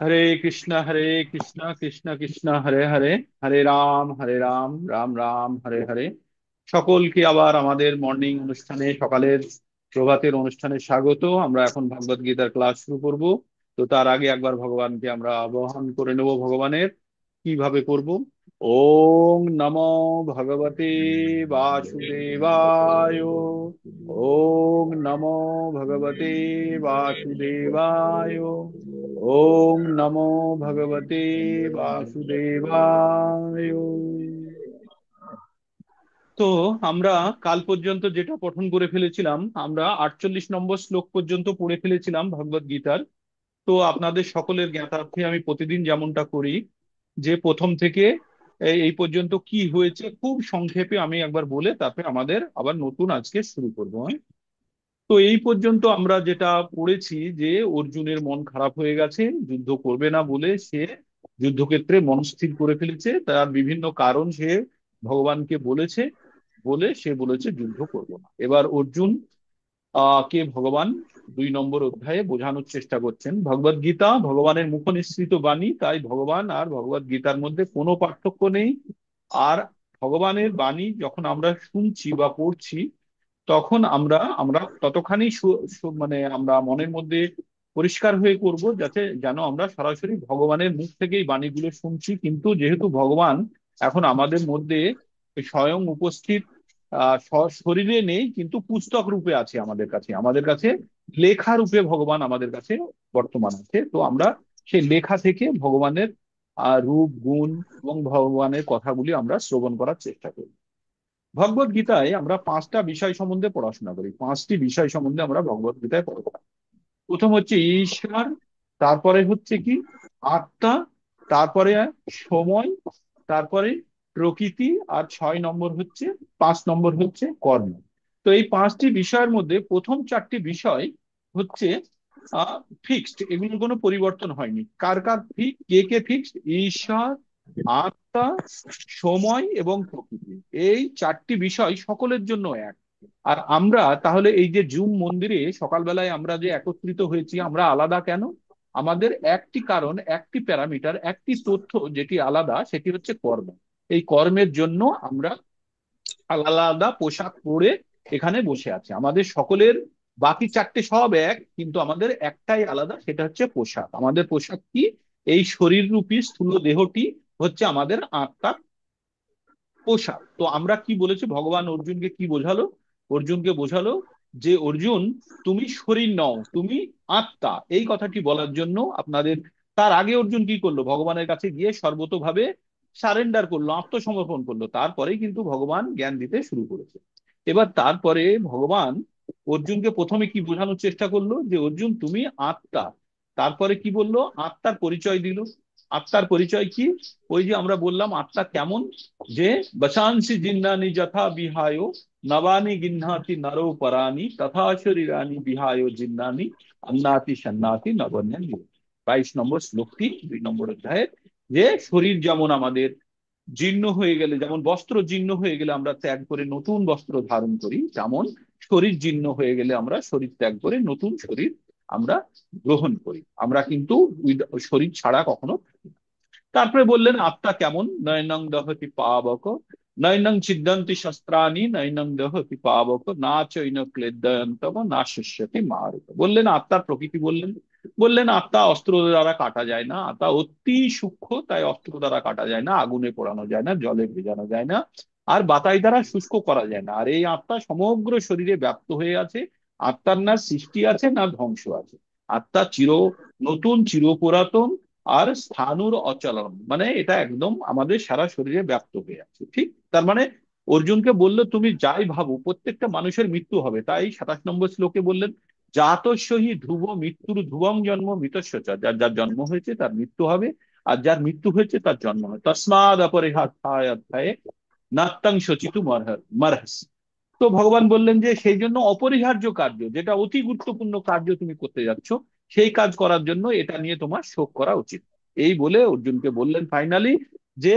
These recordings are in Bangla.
हरे कृष्णा कृष्ण कृष्ण हरे हरे, हरे রাম রাম রাম হরে হরে। সকলকে আবার আমাদের মর্নিং অনুষ্ঠানে, সকালের প্রভাতের অনুষ্ঠানে স্বাগত। আমরা এখন ভগবত গীতার ক্লাস শুরু করব। তো তার আগে একবার ভগবানকে আমরা আবাহন করে নেব। ভগবানের কিভাবে করব? ওং নমো ভগবতে বাসুদেবায়। ওং নমো ভগবতে বাসুদেবায়। ওং নমো ভগবতে বাসুদেবায়। তো আমরা কাল পর্যন্ত যেটা পঠন করে ফেলেছিলাম, আমরা 48 নম্বর শ্লোক পর্যন্ত পড়ে ফেলেছিলাম ভগবত গীতার। তো আপনাদের সকলের জ্ঞাতার্থে আমি প্রতিদিন যেমনটা করি, যে প্রথম থেকে এই পর্যন্ত কি হয়েছে খুব সংক্ষেপে আমি একবার বলে তারপরে আমাদের আবার নতুন আজকে শুরু করবো। হ্যাঁ? তো এই পর্যন্ত আমরা যেটা পড়েছি যে অর্জুনের মন খারাপ হয়ে গেছে, যুদ্ধ করবে না বলে সে যুদ্ধক্ষেত্রে মনস্থির করে ফেলেছে। তার বিভিন্ন কারণ সে ভগবানকে বলেছে, বলে সে বলেছে যুদ্ধ করব না। এবার অর্জুন কে ভগবান 2 নম্বর অধ্যায়ে বোঝানোর চেষ্টা করছেন। ভগবদ গীতা ভগবানের মুখ নিঃসৃত বাণী, তাই ভগবান আর ভগবদ গীতার মধ্যে কোনো পার্থক্য নেই। আর ভগবানের বাণী যখন আমরা শুনছি বা পড়ছি, তখন আমরা আমরা ততখানি মানে আমরা মনের মধ্যে পরিষ্কার হয়ে করব, যাতে যেন আমরা সরাসরি ভগবানের মুখ থেকেই বাণীগুলো শুনছি। কিন্তু যেহেতু ভগবান এখন আমাদের মধ্যে স্বয়ং উপস্থিত, শরীরে নেই কিন্তু পুস্তক রূপে আছে আমাদের কাছে লেখা রূপে ভগবান আমাদের কাছে বর্তমান আছে। তো আমরা সেই লেখা থেকে ভগবানের রূপ গুণ এবং ভগবানের কথাগুলি আমরা শ্রবণ করার চেষ্টা করি। ভগবত গীতায় আমরা 5টা বিষয় সম্বন্ধে পড়াশোনা করি, 5টি বিষয় সম্বন্ধে আমরা ভগবত গীতায় পড়া। প্রথম হচ্ছে ঈশ্বর, তারপরে হচ্ছে কি আত্মা, তারপরে সময়, তারপরে প্রকৃতি, আর 6 নম্বর হচ্ছে, 5 নম্বর হচ্ছে কর্ম। তো এই 5টি বিষয়ের মধ্যে প্রথম 4টি বিষয় হচ্ছে ফিক্সড, এগুলোর কোনো পরিবর্তন হয়নি। কার কার কে কে ফিক্সড? ঈশ্বর, আত্মা, সময় এবং প্রকৃতি। এই 4টি বিষয় সকলের জন্য এক। আর আমরা তাহলে এই যে জুম মন্দিরে সকালবেলায় আমরা যে একত্রিত হয়েছি, আমরা আলাদা কেন? আমাদের একটি কারণ, একটি প্যারামিটার, একটি তথ্য যেটি আলাদা, সেটি হচ্ছে কর্ম। এই কর্মের জন্য আমরা আলাদা আলাদা পোশাক পরে এখানে বসে আছি। আমাদের সকলের বাকি 4টে সব এক, কিন্তু আমাদের একটাই আলাদা, সেটা হচ্ছে পোশাক। আমাদের পোশাক কি? এই শরীর রূপী স্থূল দেহটি হচ্ছে আমাদের আত্মার পোশাক। তো আমরা কি বলেছি, ভগবান অর্জুনকে কি বোঝালো? অর্জুনকে বোঝালো যে অর্জুন, তুমি শরীর নও, তুমি আত্মা। এই কথাটি বলার জন্য আপনাদের, তার আগে অর্জুন কি করলো? ভগবানের কাছে গিয়ে সর্বতোভাবে সারেন্ডার করলো, আত্মসমর্পণ করলো। তারপরেই কিন্তু ভগবান জ্ঞান দিতে শুরু করেছে। এবার তারপরে ভগবান অর্জুনকে প্রথমে কি বোঝানোর চেষ্টা করলো, যে অর্জুন তুমি আত্মা। তারপরে কি বললো? আত্মার পরিচয় দিল। আত্মার পরিচয় কি? ওই যে আমরা বললাম আত্মা কেমন, যে বসাংসি জিন্নানি যথা বিহায় নবানি গিন্নাতি নরো পরানি তথা শরীরানি বিহায় জিন্নানি অন্নাতি সন্নাতি নবন্যানি। 22 নম্বর শ্লোকটি 2 নম্বর অধ্যায়ের। যে শরীর যেমন আমাদের জীর্ণ হয়ে গেলে, যেমন বস্ত্র জীর্ণ হয়ে গেলে আমরা ত্যাগ করে নতুন বস্ত্র ধারণ করি, তেমন শরীর জীর্ণ হয়ে গেলে আমরা শরীর ত্যাগ করে নতুন শরীর আমরা গ্রহণ করি। আমরা কিন্তু শরীর ছাড়া কখনো থাকি না। তারপরে বললেন আত্মা কেমন? নয়নং দহতি পাবক, নয়নং ছিদ্যন্তি শস্ত্রাণি, নয়নং দহতি পাবক, না চৈন ক্লেদয়ন্তম না শিষ্যতি মারুত। বললেন আত্মার প্রকৃতি, বললেন বললেন আত্মা অস্ত্র দ্বারা কাটা যায় না, আত্মা অতি সূক্ষ্ম, তাই অস্ত্র দ্বারা কাটা যায় না, আগুনে পোড়ানো যায় না, জলে ভেজানো যায় না, আর বাতাই দ্বারা শুষ্ক করা যায় না। আর এই আত্মা সমগ্র শরীরে ব্যাপ্ত হয়ে আছে। আত্মার না সৃষ্টি আছে না ধ্বংস আছে। আত্মা নতুন, চির পুরাতন, আর স্থানুর অচলন, মানে এটা একদম আমাদের সারা শরীরে ব্যাপ্ত হয়ে আছে। ঠিক তার মানে অর্জুনকে বললো তুমি যাই ভাবো প্রত্যেকটা মানুষের মৃত্যু হবে। তাই 27 নম্বর শ্লোকে বললেন জাতস্যহি ধ্রুব মৃত্যুর ধ্রুবং জন্ম মৃতস্য চ। যার যার জন্ম হয়েছে তার মৃত্যু হবে, আর যার মৃত্যু হয়েছে তার জন্ম হয়। তস্মাদ অপরিহার্থায় অধ্যায়ে নাত্তাং শচিতু মরহস। তো ভগবান বললেন যে সেই জন্য অপরিহার্য কার্য, যেটা অতি গুরুত্বপূর্ণ কার্য তুমি করতে যাচ্ছ, সেই কাজ করার জন্য এটা নিয়ে তোমার শোক করা উচিত। এই বলে অর্জুনকে বললেন ফাইনালি যে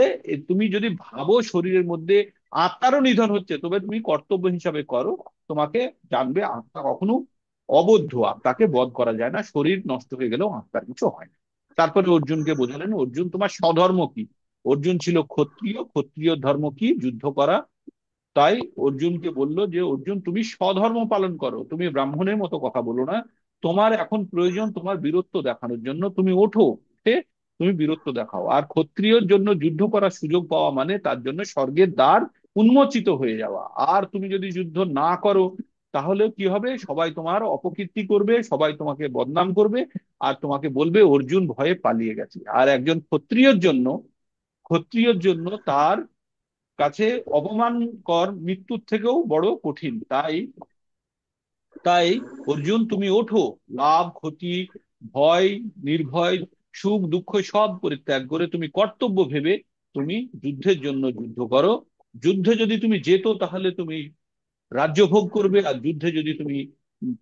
তুমি যদি ভাবো শরীরের মধ্যে আত্মারও নিধন হচ্ছে, তবে তুমি কর্তব্য হিসাবে করো। তোমাকে জানবে আত্মা কখনো অবদ্ধ, আত্মাকে বধ করা যায় না। শরীর নষ্ট হয়ে গেলেও আত্মার কিছু হয় না। তারপরে অর্জুনকে বোঝালেন, অর্জুন তোমার স্বধর্ম কি। অর্জুন ছিল ক্ষত্রিয়, ক্ষত্রিয় ধর্ম কি, যুদ্ধ করা। তাই অর্জুনকে বলল যে অর্জুন তুমি স্বধর্ম পালন করো, তুমি ব্রাহ্মণের মতো কথা বলো না। তোমার এখন প্রয়োজন তোমার বীরত্ব দেখানোর জন্য, তুমি ওঠো, উঠে তুমি বীরত্ব দেখাও। আর ক্ষত্রিয়র জন্য যুদ্ধ করার সুযোগ পাওয়া মানে তার জন্য স্বর্গের দ্বার উন্মোচিত হয়ে যাওয়া। আর তুমি যদি যুদ্ধ না করো তাহলে কি হবে, সবাই তোমার অপকীর্তি করবে, সবাই তোমাকে বদনাম করবে, আর তোমাকে বলবে অর্জুন ভয়ে পালিয়ে গেছে। আর একজন ক্ষত্রিয়র জন্য তার কাছে অপমানকর মৃত্যুর থেকেও বড় কঠিন। তাই তাই অর্জুন তুমি ওঠো, লাভ ক্ষতি, ভয়, নির্ভয়, সুখ দুঃখ সব পরিত্যাগ করে তুমি কর্তব্য ভেবে তুমি যুদ্ধের জন্য যুদ্ধ করো। যুদ্ধে যদি তুমি যেতো তাহলে তুমি রাজ্য ভোগ করবে, আর যুদ্ধে যদি তুমি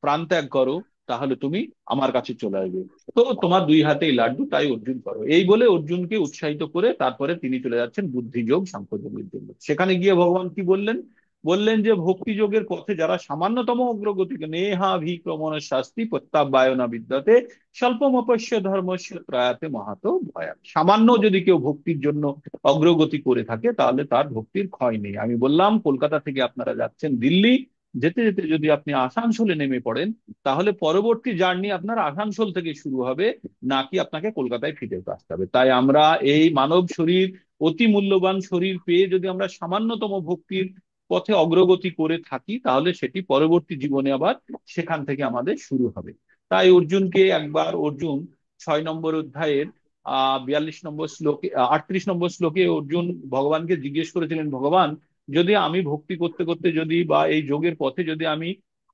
প্রাণ ত্যাগ করো তাহলে তুমি আমার কাছে চলে আসবে। তো তোমার দুই হাতেই লাড্ডু, তাই অর্জুন করো। এই বলে অর্জুনকে উৎসাহিত করে তারপরে তিনি চলে যাচ্ছেন বুদ্ধিযোগ সাংখ্যযোগের জন্য। সেখানে গিয়ে ভগবান কি বললেন, বললেন যে ভক্তি যোগের পথে যারা সামান্যতম অগ্রগতি, নেহাভিক্রমণ শাস্তি প্রত্যাবায়না বিদ্যতে স্বল্পমপস্য ধর্মস্য ত্রয়াতে মাহাতো ভয়াত। সামান্য যদি কেউ ভক্তির জন্য অগ্রগতি করে থাকে তাহলে তার ভক্তির ক্ষয় নেই। আমি বললাম কলকাতা থেকে আপনারা যাচ্ছেন দিল্লি, যেতে যেতে যদি আপনি আসানসোলে নেমে পড়েন তাহলে পরবর্তী জার্নি আপনার আসানসোল থেকে শুরু হবে, নাকি আপনাকে কলকাতায় ফিরে আসতে হবে। তাই আমরা এই মানব শরীর, অতি মূল্যবান শরীর পেয়ে যদি আমরা সামান্যতম ভক্তির পথে অগ্রগতি করে থাকি তাহলে সেটি পরবর্তী জীবনে আবার সেখান থেকে আমাদের শুরু হবে। তাই অর্জুনকে একবার অর্জুন 6 নম্বর অধ্যায়ের 42 নম্বর শ্লোকে, 38 নম্বর শ্লোকে অর্জুন ভগবানকে জিজ্ঞেস করেছিলেন, ভগবান যদি আমি ভক্তি করতে করতে যদি বা এই যোগের পথে যদি আমি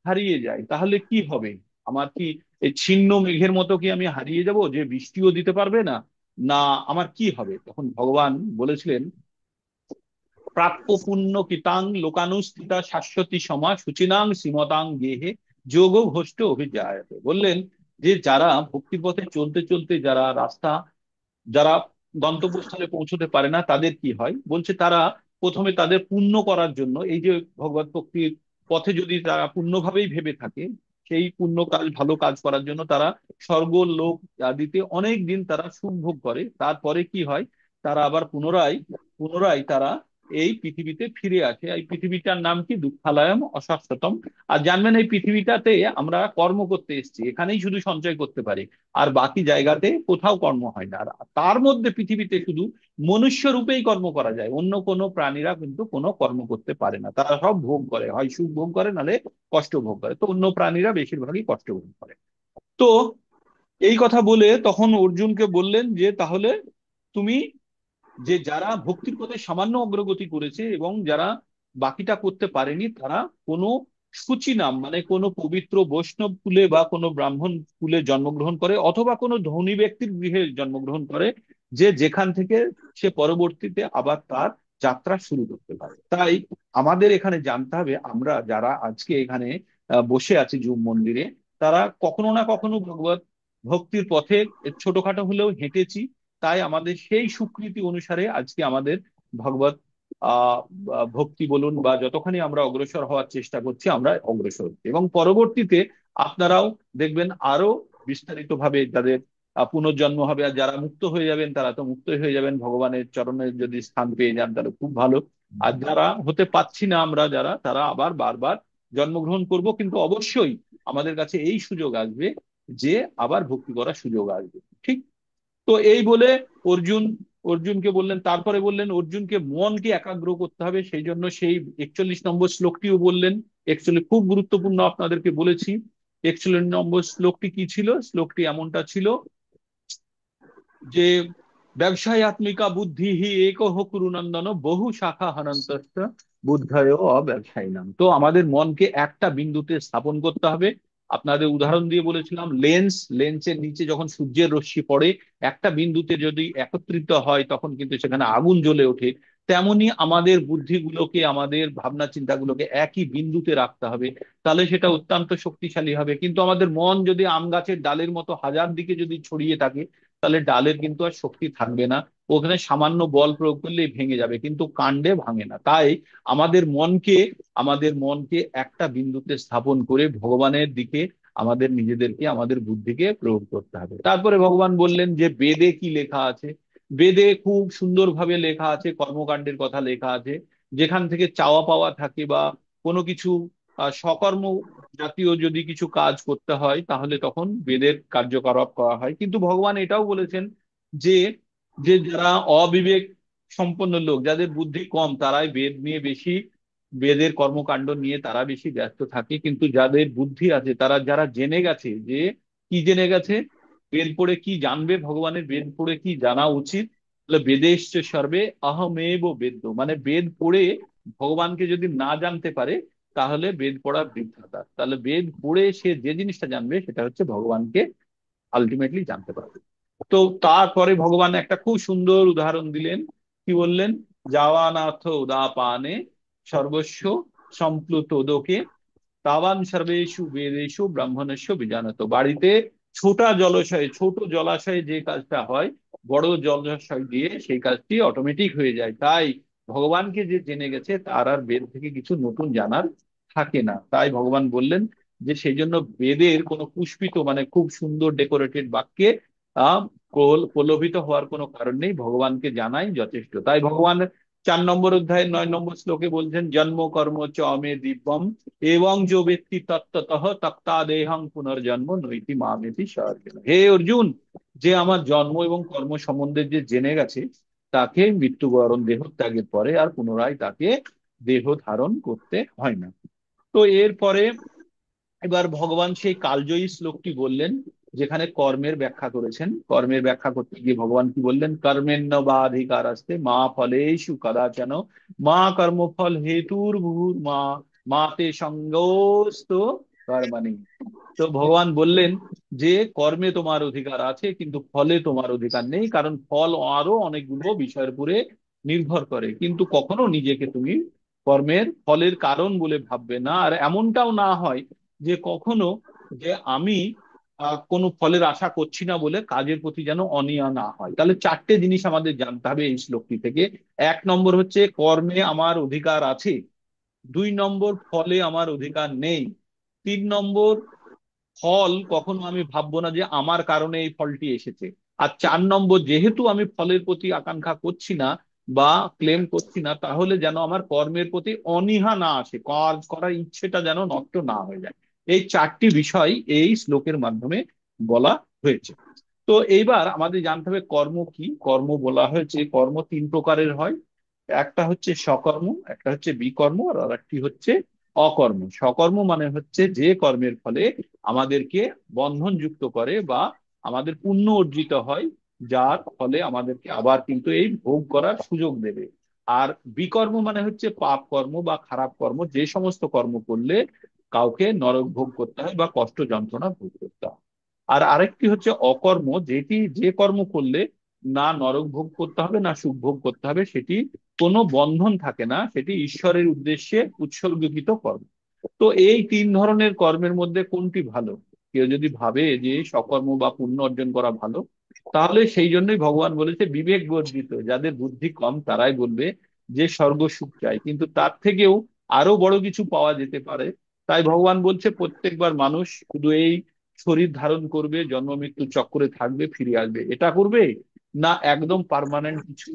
হারিয়ে যাই তাহলে কি হবে। আমার কি এই ছিন্ন মেঘের মতো কি আমি হারিয়ে যাব যে বৃষ্টিও দিতে পারবে না, না আমার কি হবে। তখন ভগবান বলেছিলেন, প্রাপ্য পুণ্য কৃতাং লোকানুষ্ঠিতা শাশ্বতী সমা শুচিনাং শ্রীমতাং গেহে যোগ ভ্রষ্ট অভিজায়তে। বললেন যে যারা ভক্তির পথে চলতে চলতে যারা গন্তব্যস্থলে পৌঁছতে পারে না তাদের কি হয়, বলছে তারা প্রথমে তাদের পুণ্য করার জন্য, এই যে ভগবত ভক্তির পথে যদি তারা পূর্ণভাবেই ভেবে থাকে, সেই পুণ্য কাজ ভালো কাজ করার জন্য তারা স্বর্গ লোক আদিতে অনেক দিন তারা সুখ ভোগ করে। তারপরে কি হয়, তারা আবার পুনরায় পুনরায় তারা এই পৃথিবীতে ফিরে আসে। এই পৃথিবীটার নাম কি, দুঃখালয়ম অশাশ্বতম। আর জানবেন এই পৃথিবীটাতে আমরা কর্ম করতে এসেছি, এখানেই শুধু সঞ্চয় করতে পারি, আর বাকি জায়গাতে কোথাও কর্ম হয় না। আর তার মধ্যে পৃথিবীতে শুধু মনুষ্য রূপেই কর্ম করা যায়, অন্য কোনো প্রাণীরা কিন্তু কোনো কর্ম করতে পারে না, তারা সব ভোগ করে, হয় সুখ ভোগ করে নাহলে কষ্ট ভোগ করে। তো অন্য প্রাণীরা বেশিরভাগই কষ্ট ভোগ করে। তো এই কথা বলে তখন অর্জুনকে বললেন যে তাহলে তুমি, যে যারা ভক্তির পথে সামান্য অগ্রগতি করেছে এবং যারা বাকিটা করতে পারেনি তারা কোনো সূচি নাম মানে কোনো পবিত্র বৈষ্ণব কুলে বা কোনো ব্রাহ্মণ কুলে জন্মগ্রহণ করে, অথবা কোনো ধনী ব্যক্তির গৃহে জন্মগ্রহণ করে, যে যেখান থেকে সে পরবর্তীতে আবার তার যাত্রা শুরু করতে পারে। তাই আমাদের এখানে জানতে হবে, আমরা যারা আজকে এখানে বসে আছি জুম মন্দিরে, তারা কখনো না কখনো ভগবত ভক্তির পথে ছোটখাটো হলেও হেঁটেছি। তাই আমাদের সেই স্বীকৃতি অনুসারে আজকে আমাদের ভগবত আহ ভক্তি বলুন বা যতখানি আমরা অগ্রসর হওয়ার চেষ্টা করছি আমরা অগ্রসর হচ্ছি। এবং পরবর্তীতে আপনারাও দেখবেন আরো বিস্তারিত ভাবে যাদের পুনর্জন্ম হবে, আর যারা মুক্ত হয়ে যাবেন তারা তো মুক্তই হয়ে যাবেন, ভগবানের চরণে যদি স্থান পেয়ে যান তাহলে খুব ভালো। আর যারা হতে পাচ্ছি না আমরা যারা, তারা আবার বারবার জন্মগ্রহণ করব, কিন্তু অবশ্যই আমাদের কাছে এই সুযোগ আসবে যে আবার ভক্তি করার সুযোগ আসবে। ঠিক। তো এই বলে অর্জুন অর্জুনকে বললেন, তারপরে বললেন অর্জুনকে মনকে একাগ্র করতে হবে, সেই জন্য সেই 41 নম্বর শ্লোকটিও বললেন। একচুয়ালি খুব গুরুত্বপূর্ণ, আপনাদেরকে বলেছি। 41 নম্বর শ্লোকটি কি ছিল, শ্লোকটি এমনটা ছিল যে ব্যবসায়াত্মিকা বুদ্ধি হি এক কুরুনন্দন বহু শাখা হনন্তস্য বুদ্ধয় অব্যবসায়ী নাম। তো আমাদের মনকে একটা বিন্দুতে স্থাপন করতে হবে। আপনাদের উদাহরণ দিয়ে বলেছিলাম, লেন্সের নিচে যখন সূর্যের রশ্মি পড়ে একটা বিন্দুতে যদি একত্রিত হয় তখন কিন্তু সেখানে আগুন জ্বলে ওঠে। তেমনি আমাদের বুদ্ধিগুলোকে, আমাদের ভাবনা চিন্তাগুলোকে একই বিন্দুতে রাখতে হবে, তাহলে সেটা অত্যন্ত শক্তিশালী হবে। কিন্তু আমাদের মন যদি আম গাছের ডালের মতো হাজার দিকে যদি ছড়িয়ে থাকে তাহলে ডালের কিন্তু আর শক্তি থাকবে না, ওখানে সামান্য বল প্রয়োগ করলেই ভেঙে যাবে কিন্তু কাণ্ডে ভাঙে না। তাই আমাদের মনকে আমাদের মনকে একটা বিন্দুতে স্থাপন করে ভগবানের দিকে আমাদের নিজেদেরকে, আমাদের বুদ্ধিকে প্রয়োগ করতে হবে। তারপরে ভগবান বললেন যে বেদে কি লেখা আছে। বেদে খুব সুন্দরভাবে লেখা আছে, কর্মকাণ্ডের কথা লেখা আছে। যেখান থেকে চাওয়া পাওয়া থাকে বা কোনো কিছু সকর্ম জাতীয় যদি কিছু কাজ করতে হয়, তাহলে তখন বেদের কার্যকলাপ করা হয়। কিন্তু ভগবান এটাও বলেছেন যে যে যারা অবিবেক সম্পন্ন লোক, যাদের বুদ্ধি কম, তারাই বেদ নিয়ে বেশি, বেদের কর্মকাণ্ড নিয়ে তারা বেশি ব্যস্ত থাকে। কিন্তু যাদের বুদ্ধি আছে, তারা যারা জেনে গেছে যে কি জেনে গেছে, বেদ পড়ে কি জানবে, ভগবানের বেদ পড়ে কি জানা উচিত, তাহলে বেদেশ্চ সর্বে অহমেব বেদ্য, মানে বেদ পড়ে ভগবানকে যদি না জানতে পারে, তাহলে বেদ পড়া বৃথা তার। তাহলে বেদ পড়ে সে যে জিনিসটা জানবে সেটা হচ্ছে ভগবানকে আলটিমেটলি জানতে পারবে। তো তারপরে ভগবান একটা খুব সুন্দর উদাহরণ দিলেন। কি বললেন? যাওয়ানাথ উদাপানে সর্বস্ব সম্প্লুত দোকে তাবান সর্বেষু বেদেষু ব্রাহ্মণস্য বিজানত। বাড়িতে ছোট জলাশয়ে যে কাজটা হয়, বড় জলাশয় দিয়ে সেই কাজটি অটোমেটিক হয়ে যায়। তাই ভগবানকে যে জেনে গেছে, তার আর বেদ থেকে কিছু নতুন জানার থাকে না। তাই ভগবান বললেন যে সেই জন্য বেদের কোনো পুষ্পিত মানে খুব সুন্দর ডেকোরেটেড বাক্যে প্রলোভিত হওয়ার কোনো কারণ নেই, ভগবানকে জানাই যথেষ্ট। তাই ভগবান 4 নম্বর অধ্যায়ের 9 নম্বর শ্লোকে বলছেন, জন্ম কর্ম চ মে দিব্যম এবং যো ব্যক্তি তত্ত্বতঃ তক্তাদেহং পুনর্জন্ম নৈতি মামেতি সর্জুন। হে অর্জুন, যে আমার জন্ম এবং কর্ম সম্বন্ধে যে জেনে গেছে, তাকে মৃত্যুবরণ দেহ ত্যাগের পরে আর পুনরায় তাকে দেহ ধারণ করতে হয় না। তো এরপরে এবার ভগবান সেই কালজয়ী শ্লোকটি বললেন, যেখানে কর্মের ব্যাখ্যা করেছেন। কর্মের ব্যাখ্যা করতে গিয়ে ভগবান কি বললেন? কর্মেণ্য বা অধিকার আসতে মা ফলেষু কদাচন মা কর্মফল হেতুর ভূর মা মাতে সঙ্গস্ত কর্মণি। তো ভগবান বললেন যে কর্মে তোমার অধিকার আছে, কিন্তু ফলে তোমার অধিকার নেই, কারণ ফল আরো অনেকগুলো বিষয়ের উপরে নির্ভর করে। কিন্তু কখনো নিজেকে তুমি কর্মের ফলের কারণ বলে ভাববে না। আর এমনটাও না হয় যে কখনো যে আমি কোনো ফলের আশা করছি না বলে কাজের প্রতি যেন অনীহা না হয়। তাহলে 4টে জিনিস আমাদের জানতে হবে এই শ্লোকটি থেকে। 1 নম্বর হচ্ছে কর্মে আমার অধিকার আছে। 2 নম্বর, ফলে আমার অধিকার নেই। 3 নম্বর, ফল কখনো আমি ভাববো না যে আমার কারণে এই ফলটি এসেছে। আর 4 নম্বর, যেহেতু আমি ফলের প্রতি আকাঙ্ক্ষা করছি না বা ক্লেম করছি না, তাহলে যেন আমার কর্মের প্রতি অনীহা না আসে, কাজ করার ইচ্ছেটা যেন নষ্ট না হয়ে যায়। এই 4টি বিষয় এই শ্লোকের মাধ্যমে বলা হয়েছে। তো এইবার আমাদের জানতে হবে কর্ম কি। কর্ম বলা হয়েছে কর্ম 3 প্রকারের হয়। একটা হচ্ছে সকর্ম, একটা হচ্ছে বিকর্ম, আর আরেকটি হচ্ছে অকর্ম। সকর্ম মানে হচ্ছে যে কর্মের ফলে আমাদেরকে বন্ধন যুক্ত করে বা আমাদের পুণ্য অর্জিত হয়, যার ফলে আমাদেরকে আবার কিন্তু এই ভোগ করার সুযোগ দেবে। আর বিকর্ম মানে হচ্ছে পাপ কর্ম বা খারাপ কর্ম, যে সমস্ত কর্ম করলে কাউকে নরক ভোগ করতে হয় বা কষ্ট যন্ত্রণা ভোগ করতে হয়। আর আরেকটি হচ্ছে অকর্ম, যেটি যে কর্ম করলে না নরক ভোগ করতে হবে না সুখ ভোগ করতে হবে, সেটি কোনো বন্ধন থাকে না, সেটি ঈশ্বরের উদ্দেশ্যে উৎসর্গীকৃত কর্ম। তো এই 3 ধরনের কর্মের মধ্যে কোনটি ভালো? কেউ যদি ভাবে যে সকর্ম বা পুণ্য অর্জন করা ভালো, তাহলে সেই জন্যই ভগবান বলেছে বিবেক বর্জিত, যাদের বুদ্ধি কম তারাই বলবে যে স্বর্গ সুখ চাই, কিন্তু তার থেকেও আরো বড় কিছু পাওয়া যেতে পারে। তাই ভগবান বলছে প্রত্যেকবার মানুষ শুধু এই শরীর ধারণ করবে, জন্ম মৃত্যু চক্রে থাকবে, ফিরে আসবে, এটা করবে, না একদম পার্মানেন্ট কিছু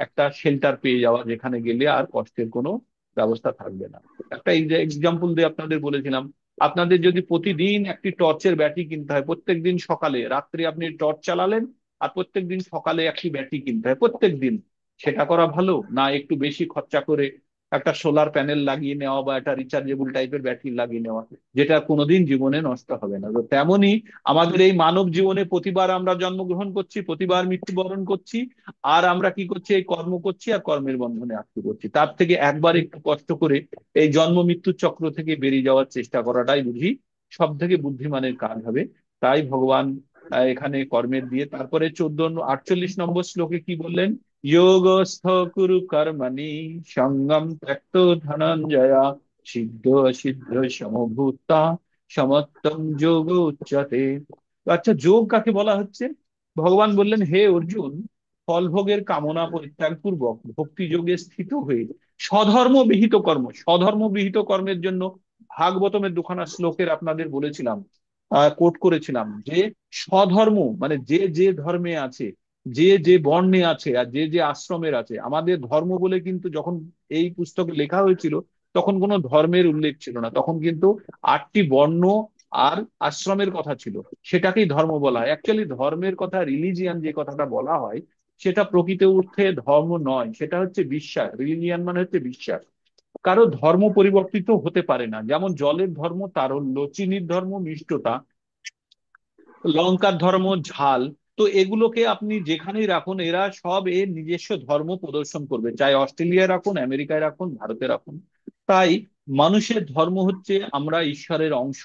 একটা শেল্টার পেয়ে যাওয়া, যেখানে গেলে আর কষ্টের কোনো ব্যবস্থা থাকবে না। একটা এক্সাম্পল দিয়ে আপনাদের বলেছিলাম, আপনাদের যদি প্রতিদিন একটি টর্চের ব্যাটারি কিনতে হয়, প্রত্যেকদিন সকালে রাত্রে আপনি টর্চ চালালেন, আর প্রত্যেকদিন সকালে একটি ব্যাটারি কিনতে হয় প্রত্যেকদিন, সেটা করা ভালো, না একটু বেশি খরচা করে একটা সোলার প্যানেল লাগিয়ে নেওয়া বা একটা রিচার্জেবল টাইপের ব্যাটারি লাগিয়ে নেওয়া, যেটা কোনোদিন জীবনে নষ্ট হবে না? তো তেমনই আমাদের এই মানব জীবনে প্রতিবার আমরা জন্মগ্রহণ করছি, প্রতিবার মৃত্যুবরণ করছি, আর আমরা কি করছি? এই কর্ম করছি আর কর্মের বন্ধনে আটকে করছি। তার থেকে একবার একটু কষ্ট করে এই জন্ম মৃত্যুর চক্র থেকে বেরিয়ে যাওয়ার চেষ্টা করাটাই বুঝি সব থেকে বুদ্ধিমানের কাজ হবে। তাই ভগবান এখানে কর্মের দিয়ে তারপরে 48 নম্বর শ্লোকে কি বললেন? যোগস্থ কুরু কর্মণি সঙ্গম ত্যক্ত ধনঞ্জয়া সিদ্ধ অসিদ্ধ সমভূতা সমত্তম যোগ উচ্যতে। আচ্ছা, যোগ কাকে বলা হচ্ছে? ভগবান বললেন, হে অর্জুন, ফল ভোগের কামনা পরিত্যাগ পূর্বক ভক্তি যোগে স্থিত হয়ে স্বধর্ম বিহিত কর্ম, স্বধর্ম বিহিত কর্মের জন্য ভাগবতমের 2খানা শ্লোকের আপনাদের বলেছিলাম, কোট করেছিলাম যে স্বধর্ম মানে যে যে ধর্মে আছে, যে যে বর্ণে আছে, আর যে যে আশ্রমের আছে, আমাদের ধর্ম বলে কিন্তু যখন এই পুস্তকে লেখা হয়েছিল তখন কোনো ধর্মের উল্লেখ ছিল না, তখন কিন্তু 8টি বর্ণ আর আশ্রমের কথা ছিল। সেটাকেই ধর্ম বলা হয়। অ্যাকচুয়ালি ধর্মের কথা, রিলিজিয়ান যে কথাটা বলা হয়, সেটা প্রকৃত অর্থে ধর্ম নয়, সেটা হচ্ছে বিশ্বাস। রিলিজিয়ান মানে হচ্ছে বিশ্বাস। কারো ধর্ম পরিবর্তিত হতে পারে না, যেমন জলের ধর্ম তারল্য, চিনির ধর্ম মিষ্টতা, লঙ্কার ধর্ম ঝাল। তো এগুলোকে আপনি যেখানেই রাখুন, এরা সব এর নিজস্ব ধর্ম প্রদর্শন করবে, চাই অস্ট্রেলিয়ায় রাখুন, আমেরিকায় রাখুন, ভারতে রাখুন। তাই মানুষের ধর্ম হচ্ছে আমরা ঈশ্বরের অংশ,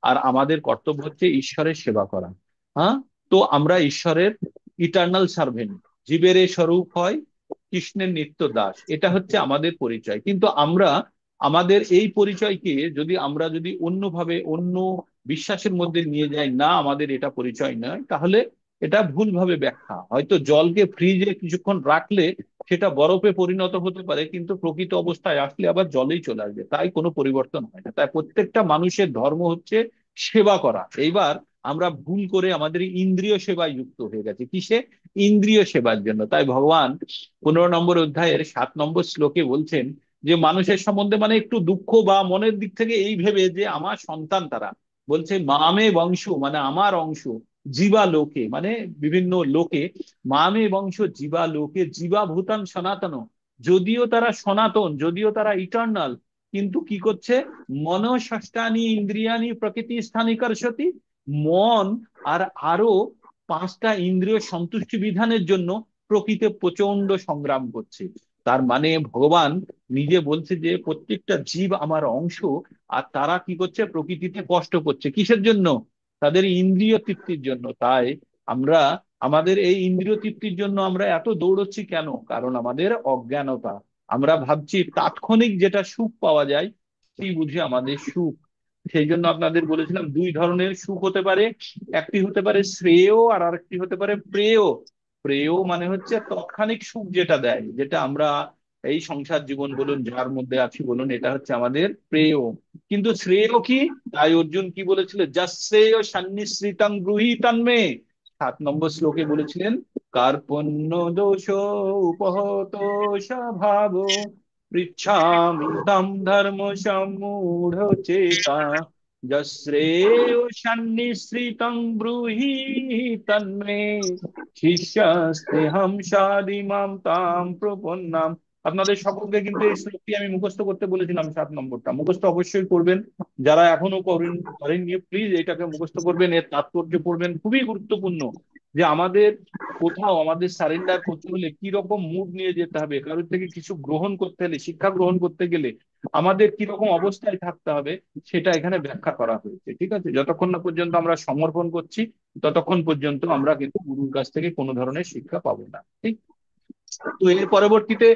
আর আমাদের কর্তব্য হচ্ছে ঈশ্বরের সেবা করা। হ্যাঁ, তো আমরা ঈশ্বরের ইটার্নাল সার্ভেন্ট, জীবের এ স্বরূপ হয় কৃষ্ণের নিত্য দাস, এটা হচ্ছে আমাদের পরিচয়। কিন্তু আমরা আমাদের এই পরিচয়কে যদি আমরা যদি অন্যভাবে অন্য বিশ্বাসের মধ্যে নিয়ে যাই, না আমাদের এটা পরিচয় নয়, তাহলে এটা ভুলভাবে ব্যাখ্যা। হয়তো জলকে ফ্রিজে কিছুক্ষণ রাখলে সেটা বরফে পরিণত হতে পারে, কিন্তু প্রকৃত অবস্থায় আসলে আবার জলেই চলে আসবে, তাই কোনো পরিবর্তন হয় না। তাই প্রত্যেকটা মানুষের ধর্ম হচ্ছে সেবা করা। এইবার আমরা ভুল করে আমাদের ইন্দ্রিয় সেবায় যুক্ত হয়ে গেছে, কিসে? ইন্দ্রিয় সেবার জন্য। তাই ভগবান 15 নম্বর অধ্যায়ের 7 নম্বর শ্লোকে বলছেন যে মানুষের সম্বন্ধে মানে একটু দুঃখ বা মনের দিক থেকে এই ভেবে যে আমার সন্তান তারা, বলছে মামে বংশ মানে আমার অংশ, জীবা লোকে মানে বিভিন্ন লোকে, মামে বংশ জীবা লোকে জীবা ভূতান সনাতন। যদিও তারা সনাতন, যদিও তারা ইটার্নাল, কিন্তু কি করছে? মনঃষষ্ঠানি ইন্দ্রিয়ানি প্রকৃতি স্থানী কর্ষতি। মন আর আরো 5টা ইন্দ্রিয় সন্তুষ্টি বিধানের জন্য প্রকৃতি প্রচন্ড সংগ্রাম করছে। তার মানে ভগবান নিজে বলছে যে প্রত্যেকটা জীব আমার অংশ, আর তারা কি করছে? প্রকৃতিতে কষ্ট করছে, কিসের জন্য? তাদের ইন্দ্রিয় তৃপ্তির জন্য। তাই আমরা আমাদের এই ইন্দ্রিয় তৃপ্তির জন্য আমরা এত দৌড়চ্ছি কেন? কারণ আমাদের অজ্ঞানতা। আমরা ভাবছি তাৎক্ষণিক যেটা সুখ পাওয়া যায় সেই বুঝি আমাদের সুখ। সেই জন্য আপনাদের বলেছিলাম 2 ধরনের সুখ হতে পারে, একটি হতে পারে শ্রেয় আর আরেকটি হতে পারে প্রেয়। প্রেয় মানে হচ্ছে তৎক্ষণিক সুখ যেটা দেয়, যেটা আমরা এই সংসার জীবন বলুন যার মধ্যে আছি বলুন, এটা হচ্ছে আমাদের প্রেয়। কিন্তু শ্রেয় কি? তাই অর্জুন কি বলেছিল? যশ্রেয় সন্নিশ্রিতং ব্রূহি তন্মে। 7 নম্বর শ্লোকে বলেছিলেন কার্পণ্য দোষ উপহত স্বভাব পৃচ্ছামি তম ধর্ম সম্মূঢ় চেতা যশ্রেয় সন্নিশ্রিতং ব্রূহি তন্মে শিষ্যস্তেহম সাদিমাম তাম প্রপন্নাম। আপনাদের সকলকে কিন্তু এই শ্লোকটি আমি মুখস্থ করতে বলেছিলাম। 7 নম্বরটা মুখস্থ অবশ্যই করবেন। যারা এখনো করেননি প্লিজ এটাকে মুখস্থ করবেন, এর তাৎপর্য পড়বেন, খুবই গুরুত্বপূর্ণ। যে আমাদের কোথাও আমাদের সারেন্ডার করতে হলে কি রকম মুড নিয়ে যেতে হবে, কারোর থেকে কিছু গ্রহণ করতে হলে, শিক্ষা গ্রহণ করতে গেলে আমাদের কি রকম অবস্থায় থাকতে হবে, সেটা এখানে ব্যাখ্যা করা হয়েছে। ঠিক আছে, যতক্ষণ না পর্যন্ত আমরা সমর্পণ করছি ততক্ষণ পর্যন্ত আমরা কিন্তু গুরুর কাছ থেকে কোনো ধরনের শিক্ষা পাবো না। ঠিক। তো এর পরবর্তীতে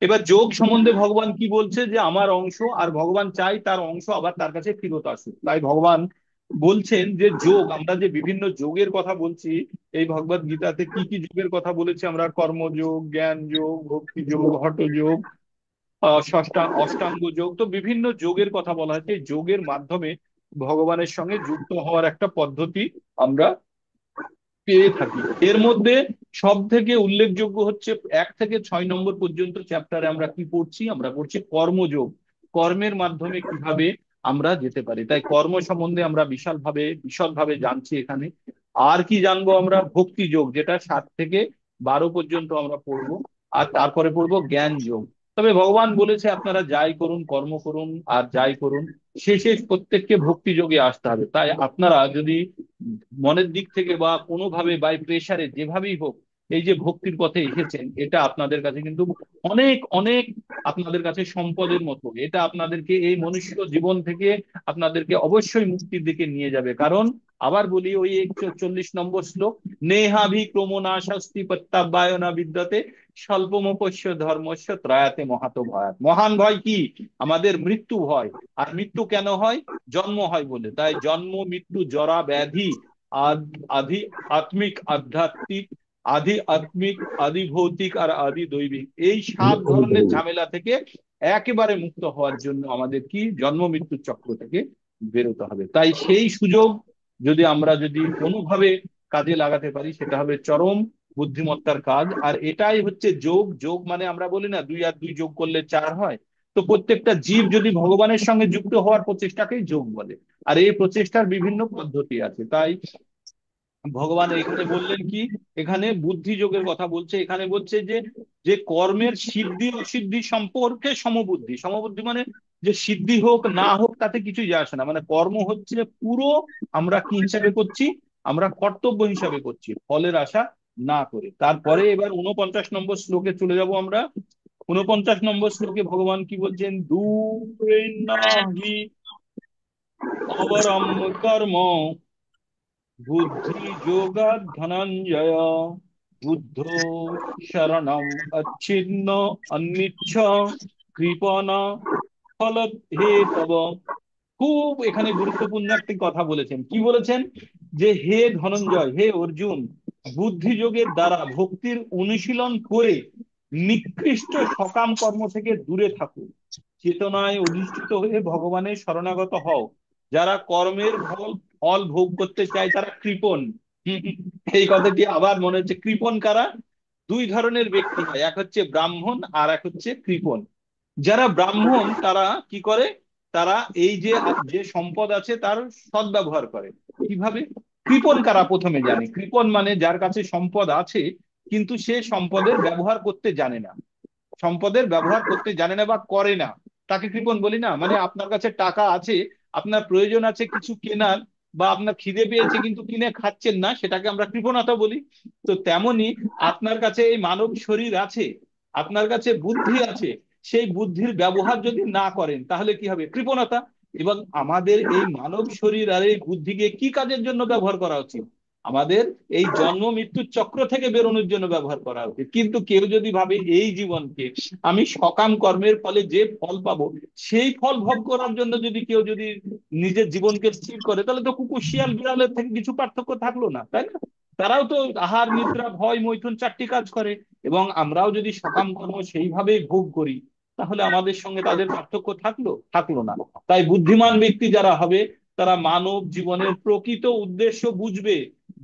এবার যোগ সম্বন্ধে ভগবান কি বলছে? যে আমার অংশ, আর ভগবান চাই তার অংশ আবার তার কাছে ফিরত আসুক। তাই ভগবান বলছেন যে যোগ, আমরা যে বিভিন্ন যোগের কথা বলছি এই ভগবত গীতাতে, কি কি যোগের কথা বলেছি আমরা? কর্মযোগ, জ্ঞান যোগ, ভক্তি যোগ, হঠ যোগ, অষ্টাঙ্গ যোগ। তো বিভিন্ন যোগের কথা বলা হয়েছে। এই যোগের মাধ্যমে ভগবানের সঙ্গে যুক্ত হওয়ার একটা পদ্ধতি আমরা পেয়ে থাকি। এর মধ্যে সব থেকে উল্লেখযোগ্য হচ্ছে 1 থেকে 6 নম্বর পর্যন্ত চ্যাপ্টারে আমরা কি পড়ছি? আমরা পড়ছি কর্মযোগ। কর্মের মাধ্যমে কিভাবে আমরা যেতে পারি। তাই কর্ম সম্বন্ধে আমরা বিশদভাবে জানছি এখানে। আর কি জানবো আমরা? ভক্তি যোগ, যেটা 7 থেকে 12 পর্যন্ত আমরা পড়বো। আর তারপরে পড়বো জ্ঞান যোগ। তবে ভগবান বলেছে আপনারা যাই করুন, কর্ম করুন আর যাই করুন, শেষে প্রত্যেককে ভক্তি যোগে আসতে হবে। তাই আপনারা যদি মনের দিক থেকে বা কোনোভাবে বাই প্রেসারে যেভাবেই হোক এই যে ভক্তির পথে এসেছেন, এটা আপনাদের কাছে কিন্তু অনেক অনেক আপনাদের কাছে সম্পদের মতো। এটা আপনাদেরকে এই মনুষ্য জীবন থেকে আপনাদেরকে অবশ্যই মুক্তির দিকে নিয়ে যাবে। কারণ আবার বলি ওই 41 নম্বর শ্লোক, নেহাভি ক্রমনাশস্তি প্রত্যাবায় না বিদ্যতে স্বল্পমপস্য ধর্মস্য ত্রয়াতে মহাতো ভয়াত। মহান ভয় কি? আমাদের মৃত্যু ভয়। আর মৃত্যু কেন হয়? জন্ম হয় বলে। তাই জন্ম, মৃত্যু, জরা, ব্যাধি, আধি আত্মিক, আধ্যাত্মিক, আধি আত্মিক, আধি ভৌতিক আর আধি দৈবিক, এই 7 ধরনের ঝামেলা থেকে একেবারে মুক্ত হওয়ার জন্য আমাদের কি জন্ম মৃত্যুর চক্র থেকে বেরোতে হবে। তাই সেই সুযোগ যদি আমরা কোনোভাবে কাজে লাগাতে পারি, সেটা হবে চরম বুদ্ধিমত্তার কাজ। আর এটাই হচ্ছে যোগ। যোগ মানে আমরা বলি না 2 আর 2 যোগ করলে 4 হয়। তো প্রত্যেকটা জীব যদি ভগবানের সঙ্গে যুক্ত হওয়ার প্রচেষ্টাকেই যোগ বলে। আর এই প্রচেষ্টার বিভিন্ন পদ্ধতি আছে। তাই ভগবান এখানে বললেন কি, এখানে বুদ্ধি যোগের কথা বলছে। এখানে বলছে যে যে কর্মের সিদ্ধি অসিদ্ধি সম্পর্কে সমবুদ্ধি। সমবুদ্ধি মানে যে সিদ্ধি হোক না হোক তাতে কিছুই যায় আসে না, মানে কর্ম হচ্ছে পুরো আমরা কি হিসাবে করছি, আমরা কর্তব্য হিসাবে করছি, ফলের আশা না করে। তারপরে এবার 49 নম্বর শ্লোকে চলে যাব আমরা। 49 নম্বর শ্লোকে ভগবান কি বলছেন, দূরেণাহি অবরম কর্ম বুদ্ধি যোগাৎ ধনঞ্জয় বুদ্ধ শরণম অচ্ছিন্ন অনিচ্ছ কৃপণ ফল হে তব। খুব এখানে গুরুত্বপূর্ণ একটি কথা বলেছেন। কি বলেছেন, যে হে ধনঞ্জয়, হে অর্জুন, বুদ্ধি যোগের দ্বারা ভক্তির অনুশীলন করে নিকৃষ্ট সকাম কর্ম থেকে দূরে থাকুন, চেতনায় অধিষ্ঠিত হয়ে ভগবানের শরণাগত হও। যারা কর্মের ফল ফল ভোগ করতে চায় তারা কৃপণ। এই কথাটি আবার মনে হচ্ছে, কৃপণ কারা? 2 ধরনের ব্যক্তি হয়, এক হচ্ছে ব্রাহ্মণ আর এক হচ্ছে কৃপণ। যারা ব্রাহ্মণ তারা কি করে, তারা এই যে যে সম্পদ আছে তার সদ্ব্যবহার করে। কিভাবে? কৃপণ কারা প্রথমে জানি। কৃপণ মানে যার কাছে সম্পদ আছে কিন্তু সে সম্পদের ব্যবহার করতে জানে না। সম্পদের ব্যবহার করতে জানে না বা করে না, তাকে কৃপণ বলি না? মানে আপনার কাছে টাকা আছে, আপনার প্রয়োজন আছে কিছু কেনার, বা আপনার খিদে পেয়েছে কিন্তু কিনে খাচ্ছেন না, সেটাকে আমরা কৃপণতা বলি। তো তেমনি আপনার কাছে এই মানব শরীর আছে, আপনার কাছে বুদ্ধি আছে, সেই বুদ্ধির ব্যবহার যদি না করেন তাহলে কি হবে? কৃপণতা। এবং আমাদের এই মানব শরীর আর এই বুদ্ধিকে কি কাজের জন্য ব্যবহার করা উচিত? আমাদের এই জন্ম মৃত্যুর চক্র থেকে বেরোনোর জন্য ব্যবহার করা উচিত। কিন্তু কেউ যদি ভাবে এই জীবনকে আমি সকাম কর্মের ফলে যে ফল পাবো সেই ফল ভোগ করার জন্য যদি কেউ নিজের জীবনকে স্থির করে, তাহলে তো কুকুর শিয়াল বিড়ালের থেকে কিছু পার্থক্য থাকলো না, তাই না? তারাও তো আহার নিদ্রা ভয় মৈথুন 4টি কাজ করে, এবং আমরাও যদি সকাম কর্ম সেইভাবেই ভোগ করি, তাহলে আমাদের সঙ্গে তাদের পার্থক্য থাকলো না। তাই বুদ্ধিমান ব্যক্তি যারা হবে তারা মানব জীবনের প্রকৃত উদ্দেশ্য বুঝবে,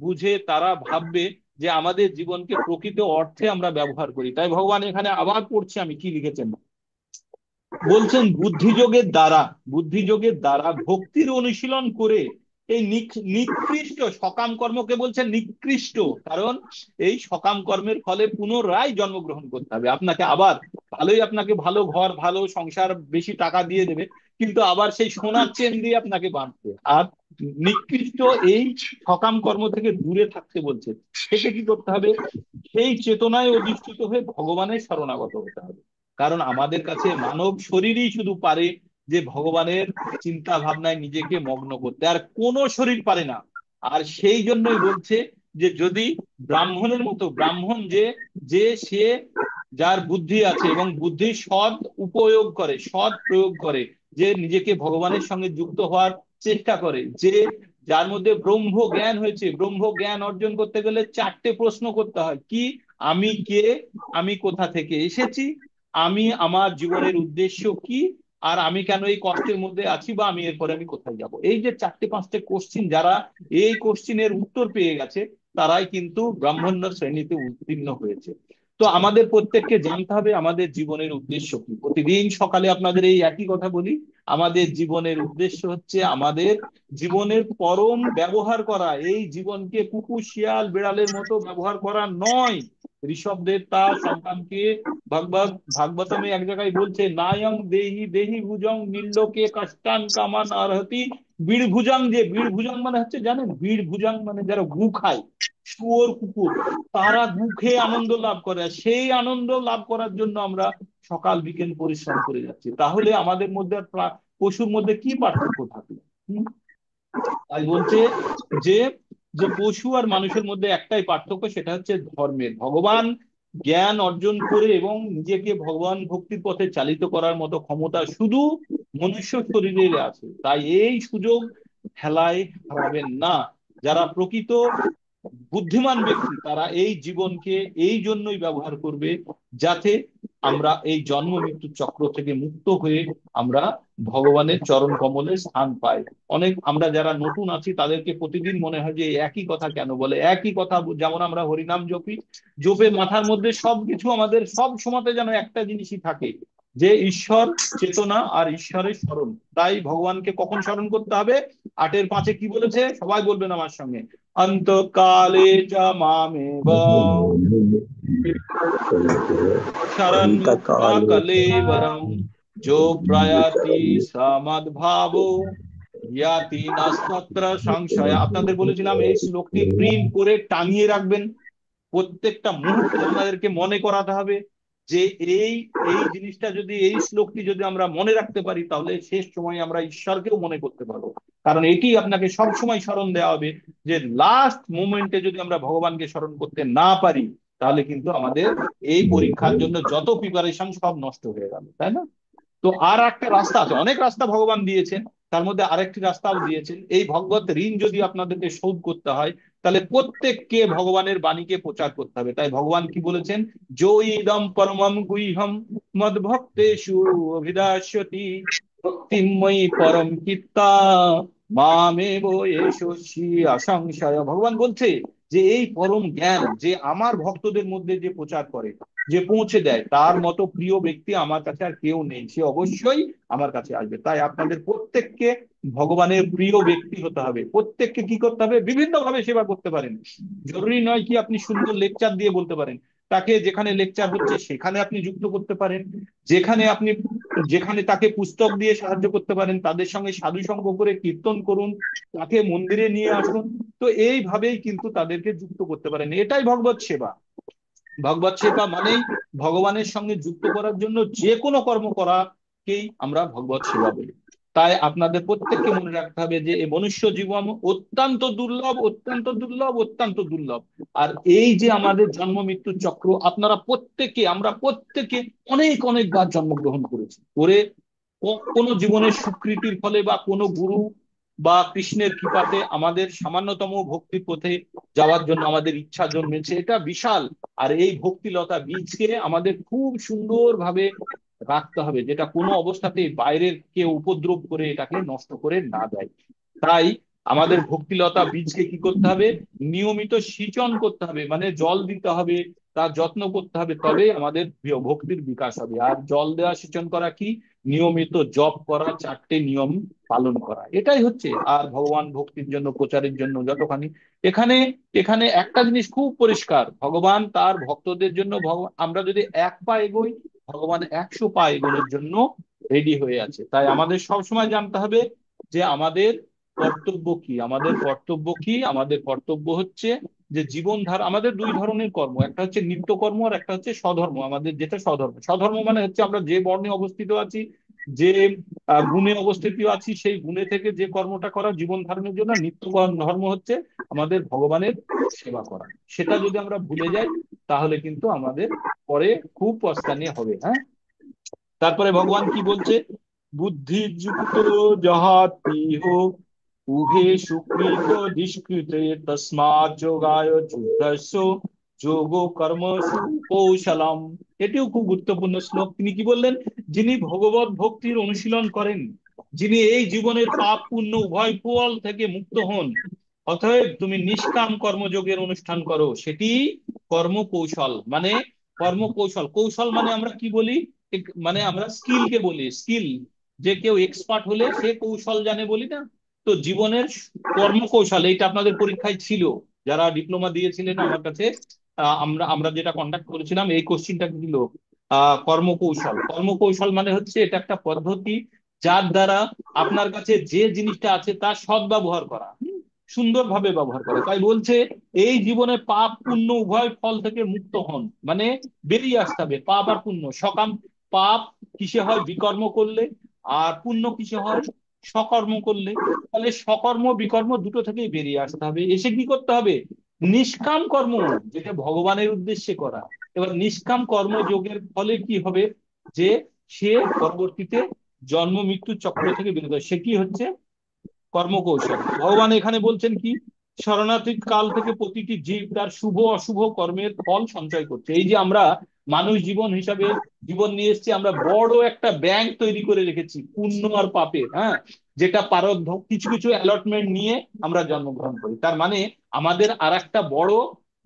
বুঝে তারা ভাববে যে আমাদের জীবনকে প্রকৃত অর্থে আমরা ব্যবহার করি। তাই ভগবান এখানে আবার পড়ছে, আমি কি লিখেছেন, বলছেন বুদ্ধিযোগের দ্বারা ভক্তির অনুশীলন করে এই নিকৃষ্ট সকাম কর্মকে বলছেন নিকৃষ্ট। কারণ এই সকাম কর্মের ফলে পুনরায় জন্মগ্রহণ করতে হবে আপনাকে আবার। ভালোই আপনাকে ভালো ঘর ভালো সংসার বেশি টাকা দিয়ে দেবে, কিন্তু আবার সেই সোনার চেন দিয়ে আপনাকে বাঁধবে। আর নিকৃষ্ট এই সকাম কর্ম থেকে দূরে থাকতে বলছে। থেকে কি করতে হবে? সেই চেতনায় অধিষ্ঠিত হয়ে ভগবানের শরণাগত হতে হবে। কারণ আমাদের কাছে মানব শরীরই শুধু পারে যে ভগবানের চিন্তা ভাবনায় নিজেকে মগ্ন করতে, আর কোনো শরীর পারে না। আর সেই জন্যই বলছে যে যদি ব্রাহ্মণের মতো, ব্রাহ্মণ যে যে সে যার বুদ্ধি আছে এবং বুদ্ধির সৎ উপয়োগ করে, সৎ প্রয়োগ করে, যে নিজেকে ভগবানের সঙ্গে যুক্ত হওয়ার চেষ্টা করে, যে যার মধ্যে ব্রহ্ম জ্ঞান হয়েছে। ব্রহ্ম জ্ঞান অর্জন করতে গেলে 4টে প্রশ্ন করতে হয়। কি? আমি কে? আমি কোথা থেকে এসেছি? আমি আমার জীবনের উদ্দেশ্য কি? আর আমি কেন এই কষ্টের মধ্যে আছি, বা আমি এরপরে আমি কোথায় যাব? এই যে 4টে 5টে কোশ্চিন, যারা এই কোশ্চিনের উত্তর পেয়ে গেছে তারাই কিন্তু ব্রাহ্মণ্য শ্রেণীতে উত্তীর্ণ হয়েছে। তো আমাদের প্রত্যেককে জানতে হবে আমাদের জীবনের উদ্দেশ্য কি। প্রতিদিন সকালে আপনাদের এই একই কথা বলি, আমাদের জীবনের উদ্দেশ্য হচ্ছে আমাদের জীবনের পরম ব্যবহার করা। এই জীবনকে কুকুর শিয়াল বিড়ালের মতো ব্যবহার করা নয়। ঋষভদেব তার সন্তানকে ভাগবতমে এক জায়গায় বলছে, নায়ং দেহি দেহি ভুজং নির্লোকে কষ্টান কামান আরহতি বীর ভুজং। যে বীর ভুজং মানে হচ্ছে জানেন, বীর ভুজং মানে যারা গু খায়, শুয়োর কুকুর, তারা গু খেয়ে আনন্দ লাভ করে। আর সেই আনন্দ লাভ করার জন্য আমরা সকাল বিকেল পরিশ্রম করে যাচ্ছি। তাহলে আমাদের মধ্যে আর পশুর মধ্যে কি পার্থক্য থাকলো? হুম? তাই বলছে যে যে পশু আর মানুষের মধ্যে একটাই পার্থক্য, সেটা হচ্ছে ধর্মের। ভগবান জ্ঞান অর্জন করে এবং নিজেকে ভগবান ভক্তির পথে চালিত করার মতো ক্ষমতা শুধু মনুষ্য শরীরের আছে। তাই এই সুযোগ হেলায় হারাবেন না। যারা প্রকৃত বুদ্ধিমান ব্যক্তি তারা এই জীবনকে এই জন্যই ব্যবহার করবে, যাতে আমরা এই জন্ম মৃত্যু চক্র থেকে মুক্ত হয়ে আমরা ভগবানের চরণ কমলে স্থান পাই। অনেক আমরা যারা নতুন আছি তাদেরকে প্রতিদিন মনে হয় যে এই একই কথা কেন বলে, একই কথা। যেমন আমরা হরিনাম জপি, জপে মাথার মধ্যে সবকিছু আমাদের সব সময়তে যেন একটা জিনিসই থাকে, যে ঈশ্বর চেতনা আর ঈশ্বরের স্মরণ। তাই ভগবানকে কখন স্মরণ করতে হবে? 8-5 কি বলেছে? সবাই বলবেন আমার সঙ্গে, অন্তকালে চ মামেব শরণ মুক্তা अंतकाले কলেবরম जो প্রয়াতি সমদ্ভাবো ইয়াতি নাস্তত্র সংশয়। আপনাদের বলেছিলাম এই শ্লোকটি প্রিন্ট করে টাঙিয়ে রাখবেন। প্রত্যেকটা মুহূর্তে আমাদেরকে মনে করাতে হবে যে এই এই জিনিসটা যদি, এই শ্লোকটি যদি আমরা মনে রাখতে পারি, তাহলে শেষ সময় আমরা ঈশ্বরকেও মনে করতে পারবো। কারণ এটি আপনাকে সব সময় স্মরণ দেওয়া হবে যে লাস্ট মোমেন্টে যদি আমরা ভগবানকে স্মরণ করতে না পারি, তাহলে কিন্তু আমাদের এই পরীক্ষার জন্য যত প্রিপারেশন সব নষ্ট হয়ে গেল, তাই না? তো আর একটা রাস্তা আছে, অনেক রাস্তা ভগবান দিয়েছেন, তার মধ্যে আরেকটি রাস্তাও দিয়েছেন। এই ভগবত ঋণ যদি আপনাদেরকে শোধ করতে হয়, তাহলে প্রত্যেককে ভগবানের বাণীকে প্রচার করতে হবে। তাই ভগবান কি বলেছেন? যো ইদম পরমম গুহ্যম মদ ভক্তেষু অভিদাস্যতি ভক্তিময়ী পরম চিত্তা মামেব এষসি অসংশয়। ভগবান বলছে যে এই পরম জ্ঞান যে আমার ভক্তদের মধ্যে যে প্রচার করে, যে পৌঁছে দেয়, তার মতো প্রিয় ব্যক্তি আমার কাছে আর কেউ নেই, সে অবশ্যই আমার কাছে আসবে। তাই আপনাদের প্রত্যেককে ভগবানের প্রিয় ব্যক্তি হতে হবে। প্রত্যেককে কি করতে হবে? বিভিন্ন ভাবে সেবা করতে পারেন। জরুরি নয় কি আপনি সুন্দর লেকচার দিয়ে বলতে পারেন, তাকে যেখানে লেকচার হচ্ছে সেখানে আপনি যুক্ত করতে পারেন। যেখানে আপনি, যেখানে তাকে পুস্তক দিয়ে সাহায্য করতে পারেন, তাদের সঙ্গে সাধু সঙ্গ করে কীর্তন করুন, তাকে মন্দিরে নিয়ে আসুন। তো এইভাবেই কিন্তু তাদেরকে যুক্ত করতে পারেন। এটাই ভগবত সেবা। ভগবত সেবা মানেই ভগবানের সঙ্গে যুক্ত করার জন্য যে কোনো কর্ম করাকেই আমরা ভগবত সেবা বলি। তাই আপনাদের প্রত্যেককে মনে রাখতে হবে যে এই মনুষ্য জীবন অত্যন্ত দুর্লভ, অত্যন্ত দুর্লভ, অত্যন্ত দুর্লভ। আর এই যে আমাদের জন্ম মৃত্যুর চক্র, আপনারা প্রত্যেকে, আমরা প্রত্যেকে অনেক অনেকবার জন্মগ্রহণ করেছি, করে কোনো জীবনের স্বীকৃতির ফলে বা কোনো গুরু বা কৃষ্ণের কৃপাতে আমাদের সামান্যতম ভক্তির পথে যাওয়ার জন্য আমাদের ইচ্ছা জন্মেছে, এটা বিশাল। আর এই ভক্তিলতা বীজকে আমাদের খুব সুন্দরভাবে রাখতে হবে, যেটা কোনো অবস্থাতেই বাইরের কেউ উপদ্রব করে এটাকে নষ্ট করে না দেয়। তাই আমাদের ভক্তিলতা বীজকে কি করতে হবে? নিয়মিত সিঁচন করতে হবে, মানে জল দিতে হবে, তার যত্ন করতে হবে, তবে আমাদের ভক্তির বিকাশ হবে। আর জল দেওয়া, সিঁচন করা কি? নিয়মিত জপ করা, 4টে নিয়ম পালন করা, এটাই হচ্ছে। আর ভগবান ভক্তির জন্য, প্রচারের জন্য যতখানি, এখানে এখানে একটা জিনিস খুব পরিষ্কার, ভগবান তার ভক্তদের জন্য, আমরা যদি 1 পা এগোই, ভগবান 100 পা এগোনোর জন্য রেডি হয়ে আছে। তাই আমাদের সবসময় জানতে হবে যে আমাদের কর্তব্য কি। আমাদের কর্তব্য কি? আমাদের কর্তব্য হচ্ছে যে জীবনধারা, আমাদের 2 ধরনের কর্ম, একটা হচ্ছে নিত্য কর্ম আর একটা হচ্ছে স্বধর্ম। আমাদের যেটা স্বধর্ম, স্বধর্ম মানে হচ্ছে আমরা যে বর্ণে অবস্থিত আছি, যে গুণে অবস্থিত আছি, সেই গুণে থেকে যে কর্মটা করা জীবন ধারণের জন্য। নিত্য ধর্ম হচ্ছে আমাদের ভগবানের সেবা করা। সেটা যদি আমরা ভুলে যাই, তাহলে কিন্তু আমাদের পরে খুব পস্তানি হবে। হ্যাঁ, তারপরে ভগবান কি বলছে? বুদ্ধি যুক্ত যাহাতি হোক উভে সুকৃত দুষ্কৃতে তস্মাৎ যোগায় যুদ্ধস্য যোগ কর্মসু কৌশলম। এটিও খুব গুরুত্বপূর্ণ শ্লোক। তিনি কি বললেন? যিনি ভগবত ভক্তির অনুশীলন করেন, যিনি এই জীবনের পাপ পুণ্য উভয় ফল থেকে মুক্ত হন, অতএব তুমি নিষ্কাম কর্মযোগের অনুষ্ঠান করো, সেটি কর্ম কৌশল। মানে কর্ম কৌশল, কৌশল মানে আমরা কি বলি? মানে আমরা স্কিল কে বলি, স্কিল। যে কেউ এক্সপার্ট হলে সে কৌশল জানে, বলি না? তো জীবনের কর্ম কৌশল, এইটা আপনাদের পরীক্ষায় ছিল, যারা ডিপ্লোমা দিয়েছিলেন আমার কাছে। আমরা আমরা যেটা কন্ডাক্ট করেছিলাম, এই কোশ্চিনটা ছিল কর্মকৌশল। কর্মকৌশল মানে হচ্ছে এটা একটা পদ্ধতি যার দ্বারা আপনার কাছে যে জিনিসটা আছে তার সদ্ব্যবহার করা, সুন্দরভাবে ব্যবহার করা। তাই বলছে এই জীবনে পাপ পুণ্য উভয় ফল থেকে মুক্ত হন, মানে বেরিয়ে আসতে হবে পাপ আর পুণ্য। সকাম, পাপ কিসে হয়? বিকর্ম করলে। আর পুণ্য কিসে হয়? সকর্ম করলে। তাহলে সকর্ম বিকর্ম দুটো থেকেই বেরিয়ে আসতে হবে। এসে কি করতে হবে? নিষ্কাম কর্ম, যেটা ভগবানের উদ্দেশ্যে করা। এবার নিষ্কাম কর্মযোগের ফলে কি হবে? যে সে পরবর্তীতে জন্ম মৃত্যু চক্র থেকে বেরোতে হবে। সে কি হচ্ছে? কর্মকৌশল। ভগবান এখানে বলছেন কি? শরণার্থী কাল থেকে প্রতিটি জীব তার শুভ অশুভ কর্মের ফল সঞ্চয় করছে। এই যে আমরা মানুষ জীবন হিসাবে জীবন নিয়ে এসেছি, আমরা বড় একটা ব্যাংক তৈরি করে রেখেছি পুণ্য আর পাপের, হ্যাঁ, যেটা পারদ কিছু কিছু অ্যালটমেন্ট নিয়ে আমরা জন্মগ্রহণ করি। তার মানে আমাদের আর একটা বড়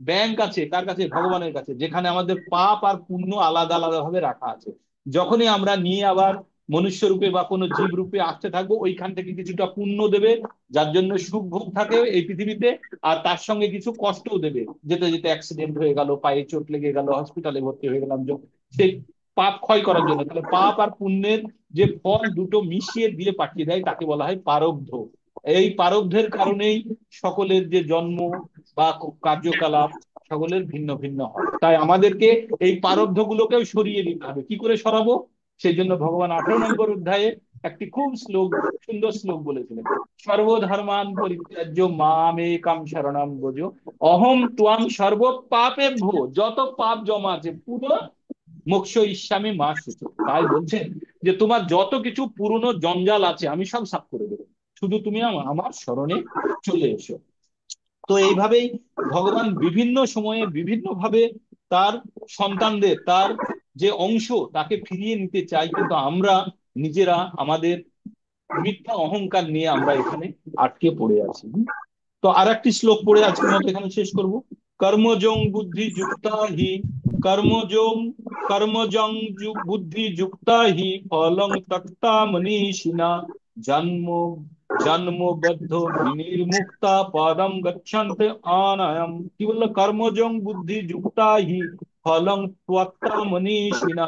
ব্যাংক আছে, কার কাছে? ভগবানের কাছে, যেখানে আমাদের পাপ আর পুণ্য আলাদা আলাদা ভাবে রাখা আছে। যখনই আমরা নিয়ে আবার মনুষ্য রূপে বা কোনো জীব রূপে আসতে থাকবো, ওইখান থেকে কিছুটা পুণ্য দেবে, যার জন্য সুখ ভোগ থাকে এই পৃথিবীতে, আর তার সঙ্গে কিছু কষ্টও দেবে। যেতে যেতে অ্যাক্সিডেন্ট হয়ে গেল, পায়ে চোট লেগে গেল, হসপিটালে ভর্তি হয়ে গেলাম, সেই পাপ ক্ষয় করার জন্য। তাহলে পাপ আর পুণ্যের যে ফল দুটো মিশিয়ে দিয়ে পাঠিয়ে দেয়, তাকে বলা হয় প্রারব্ধ। এই প্রারব্ধের কারণেই সকলের যে জন্ম বা কার্যকলাপ সকলের ভিন্ন ভিন্ন হয়। তাই আমাদেরকে এই প্রারব্ধ গুলোকেও সরিয়ে দিতে হবে। কি করে সরাবো? সেই জন্য ভগবান 18 নম্বর অধ্যায়ে একটি খুব সুন্দর শ্লোক বলেছিলেন, সর্বধর্মান পরিত্যাজ্য মাম একাম শরণম ব্রজ, অহম ত্বাং সর্ব পাপেভ্যো, যত পাপ জমা আছে পুরো মোক্ষ ইস্যামি মা সূচক। তাই বলছেন যে তোমার যত কিছু পুরনো জঞ্জাল আছে আমি সব সাফ করে দেবো, শুধু তুমি আমার স্মরণে চলে এসো। তো এইভাবেই ভগবান বিভিন্ন সময়ে বিভিন্ন ভাবে তার সন্তানদের, তার যে অংশ তাকে ফিরিয়ে নিতে চাই, কিন্তু আমরা নিজেরা আমাদের মিথ্যা অহংকার নিয়ে আমরা এখানে আটকে পড়ে আছি। তো আর একটি শ্লোক পড়ে আজকের মতো এখানে শেষ করব। কর্মজং বুদ্ধি যুক্তা হি, কর্মজং কর্মজং বুদ্ধি যুক্তা হি ফলং তক্তা মনীষিণা, জন্ম জন্মবদ্ধ বিনির্মুক্তা পদম গচ্ছন্তে অনায়াম। কি বললো? কর্মজং বুদ্ধি যুক্তা হি ফলং ত্যক্তা মনীষিণা,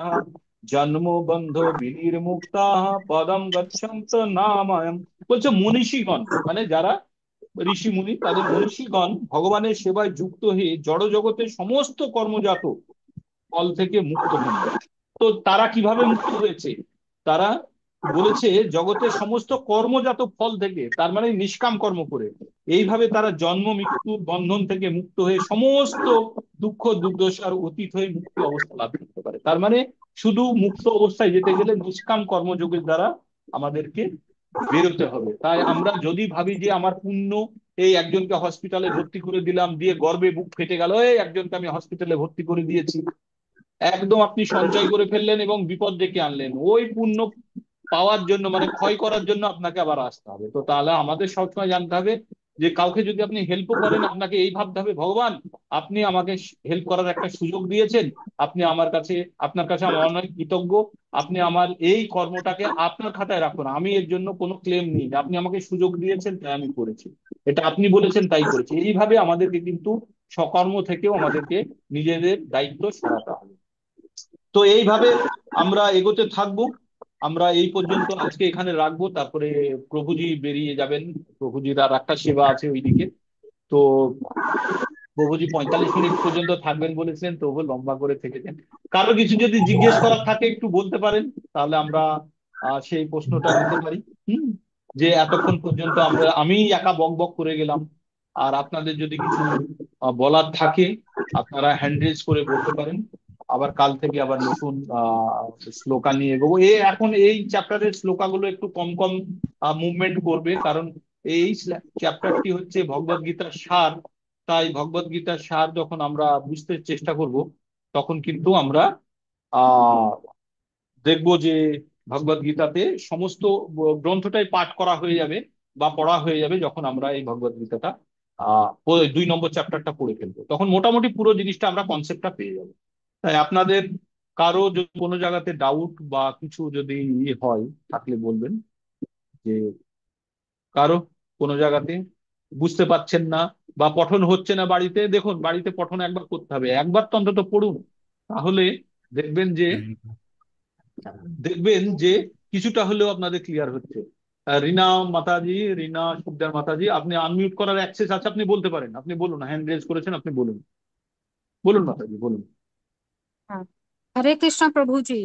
জন্মবন্ধ বিনির্মুক্তা পদম গচ্ছন্ত নামায়ম। বলছে মনীষীগণ মানে যারা ঋষি মুনি, তাদের মনীষীগণ ভগবানের সেবায় যুক্ত হয়ে জড় জগতের সমস্ত কর্মজাত ফল থেকে মুক্ত হন। তো তারা কিভাবে মুক্ত হয়েছে? তারা বলেছে জগতের সমস্ত কর্মজাত ফল থেকে, তার মানে নিষ্কাম কর্ম করে। এইভাবে তারা জন্ম মৃত্যুর বন্ধন থেকে মুক্ত হয়ে সমস্ত দুঃখ দুর্দশার অতীত হয়ে মুক্তি অবস্থা লাভ করতে পারে। তার মানে শুধু মুক্ত অবস্থায় যেতে গেলে নিষ্কাম কর্মযোগের দ্বারা আমাদেরকে বেরোতে হবে। তাই আমরা যদি ভাবি যে আমার পুণ্য, এই একজনকে হসপিটালে ভর্তি করে দিলাম, দিয়ে গর্বে বুক ফেটে গেল, এই একজনকে আমি হসপিটালে ভর্তি করে দিয়েছি, একদম আপনি সঞ্চয় করে ফেললেন এবং বিপদ ডেকে আনলেন। ওই পুণ্য পাওয়ার জন্য মানে ক্ষয় করার জন্য আপনাকে আবার আসতে হবে। তো তাহলে আমাদের সবসময় জানতে হবে যে কাউকে যদি আপনি হেল্পও করেন, আপনাকে এই ভাবতে হবে, ভগবান আপনি আমাকে হেল্প করার একটা সুযোগ দিয়েছেন, আপনি আমার কাছে, আপনার কাছে আমার অনেক কৃতজ্ঞ, আপনি আমার এই কর্মটাকে আপনার খাতায় রাখুন, আমি এর জন্য কোনো ক্লেম নিই না, আপনি আমাকে সুযোগ দিয়েছেন তাই আমি করেছি, এটা আপনি বলেছেন তাই করেছি। এইভাবে আমাদেরকে কিন্তু সকর্ম থেকেও আমাদেরকে নিজেদের দায়িত্ব সরাতে হবে। তো এইভাবে আমরা এগোতে থাকবো। আমরা এই পর্যন্ত আজকে এখানে রাখবো, তারপরে প্রভুজি বেরিয়ে যাবেন, প্রভুজির আর একটা সেবা আছে ওইদিকে। তো প্রভুজি 45 মিনিট পর্যন্ত থাকবেন বলেছিলেন, তবু লম্বা করে থেকেছেন। কারো কিছু যদি জিজ্ঞেস করার থাকে একটু বলতে পারেন, তাহলে আমরা সেই প্রশ্নটা নিতে পারি। হুম, যে এতক্ষণ পর্যন্ত আমি একা বক বক করে গেলাম, আর আপনাদের যদি কিছু বলার থাকে আপনারা হ্যান্ড রেজ করে বলতে পারেন। আবার কাল থেকে আবার নতুন শ্লোকা নিয়ে এগোবো। এখন এই চ্যাপ্টারের শ্লোকাগুলো একটু কম কম মুভমেন্ট করবে, কারণ এই চ্যাপ্টারটি হচ্ছে ভগবদ গীতার সার। তাই ভগবদ গীতার সার যখন আমরা বুঝতে চেষ্টা করব, তখন কিন্তু আমরা আহ দেখবো যে ভগবদ গীতাতে সমস্ত গ্রন্থটাই পাঠ করা হয়ে যাবে বা পড়া হয়ে যাবে, যখন আমরা এই ভগবদ গীতাটা 2 নম্বর চ্যাপ্টারটা পড়ে ফেলবো, তখন মোটামুটি পুরো জিনিসটা আমরা কনসেপ্টটা পেয়ে যাবো। তাই আপনাদের কারো যদি কোনো জায়গাতে ডাউট বা কিছু যদি হয় থাকলে বলবেন, যে কারো কোনো জায়গাতে বুঝতে পারছেন না বা পঠন হচ্ছে না বাড়িতে, দেখুন বাড়িতে পঠন একবার করতে হবে, একবার তো অন্তত পড়ুন, তাহলে দেখবেন যে দেখবেন যে কিছুটা হলেও আপনাদের ক্লিয়ার হচ্ছে। রিনা মাতাজি, রিনা শিকদার মাতাজি, আপনি আনমিউট করার অ্যাক্সেস আছে, আপনি বলতে পারেন, আপনি বলুন, হ্যান্ড রেজ করেছেন, আপনি বলুন, বলুন মাতাজি বলুন। हाँ, हरे कृष्णा प्रभु जी।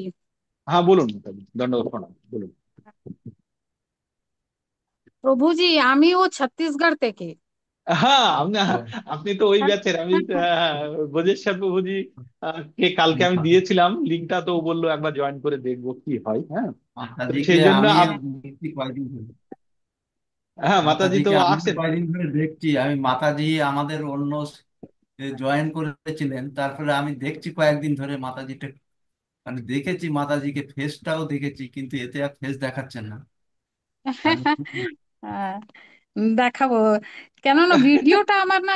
হ্যাঁ বলুন মাতাজি, দণ্ডবত প্রণাম, বলুন। প্রভু জি, আমিও ছত্তিশগড় থেকে। হ্যাঁ আপনি, আপনি তো ওই ব্যাচের। আমি ব্রজেশ্বর প্রভুজি কে কালকে আমি দিয়েছিলাম লিঙ্কটা, তো ও বললো একবার জয়েন করে দেখবো কি হয়। হ্যাঁ, তো মাতাজিকে সেই জন্য আমি দেখছি কয়দিন ধরে। হ্যাঁ মাতাজি তো মাতাজিকে আমি আসেন। কয়দিন ধরে দেখছি। আমি মাতাজি আমাদের অন্য জয়েন করেছিলেন, তারপরে আমি দেখছি কয়েকদিন ধরে মাতাজিটা, মানে দেখেছি মাতাজিকে, ফেসটাও দেখেছি, কিন্তু এতে আর ফেস দেখাচ্ছেন না। আমি হ্যাঁ, দেখাবো। কেননা ভিডিওটা আমার না